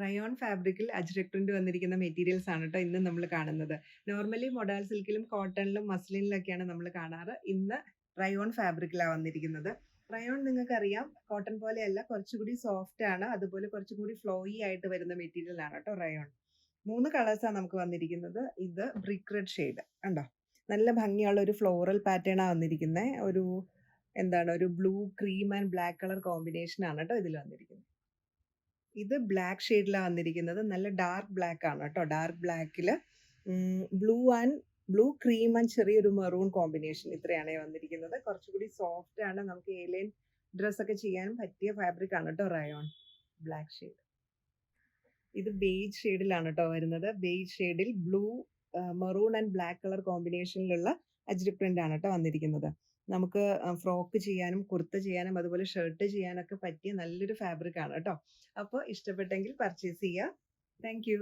Rayon ഫാബ്രിക്കിൽ ajrak print വന്നിരിക്കുന്ന materials ആണ് കേട്ടോ ഇന്ന് നമ്മൾ കാണുന്നത്. നോർമലി മൊഡാൾ സിൽക്കിലും കോട്ടണിലും മസ്ലിനിലൊക്കെയാണ് നമ്മൾ കാണാറ്. ഇന്ന് റയോൺ ഫാബ്രിക്കിലാണ് വന്നിരിക്കുന്നത്. റയോൺ നിങ്ങൾക്കറിയാം കോട്ടൺ പോലെയല്ല, കുറച്ചുകൂടി സോഫ്റ്റ് ആണ്, അതുപോലെ കുറച്ചുകൂടി ഫ്ലോയി ആയിട്ട് വരുന്ന മെറ്റീരിയൽ ആണ് കേട്ടോ റയോൺ. 3 കളേഴ്സാണ് നമുക്ക് വന്നിരിക്കുന്നത്. ഇത് ബ്രിക്ക് റെഡ് ഷെയ്ഡ് കണ്ടോ, നല്ല ഭംഗിയുള്ള ഒരു ഫ്ലോറൽ പാറ്റേൺ ആണ് വന്നിരിക്കുന്നത്. ഒരു blue cream and black colour combination ആണ് കേട്ടോ ഇതിൽ വന്നിരിക്കുന്നത്. ഇത് ബ്ലാക്ക് ഷെയ്ഡിലാണ് വന്നിരിക്കുന്നത്. നല്ല ഡാർക്ക് ബ്ലാക്ക് ആണ് കേട്ടോ. ഡാർക്ക് ബ്ലാക്കിൽ ബ്ലൂ ക്രീം ആൻഡ് ചെറിയൊരു മെറൂൺ കോമ്പിനേഷൻ, ഇത്രയാണ് വന്നിരിക്കുന്നത്. കുറച്ചുകൂടി സോഫ്റ്റ് ആണ്, നമുക്ക് ഏലൈൻ ഡ്രസ്സൊക്കെ ചെയ്യാനും പറ്റിയ ഫാബ്രിക് ആണ് കേട്ടോ റയോൺ. Black shade. ഇത് ബേജ് ഷെയ്ഡിലാണ് കേട്ടോ വരുന്നത്. ബേജ് ഷെയ്ഡിൽ blue maroon and black colour കോമ്പിനേഷനിലുള്ള അജ്രക് പ്രിന്റ് ആണ് കേട്ടോ വന്നിരിക്കുന്നത്. നമുക്ക് ഫ്രോക്ക് ചെയ്യാനും കുർത്ത ചെയ്യാനും അതുപോലെ ഷർട്ട് ചെയ്യാനൊക്കെ പറ്റിയ നല്ലൊരു ഫാബ്രിക് ആണ് കേട്ടോ. അപ്പോൾ ഇഷ്ടപ്പെട്ടെങ്കിൽ പർച്ചേസ് ചെയ്യുക. Thank you.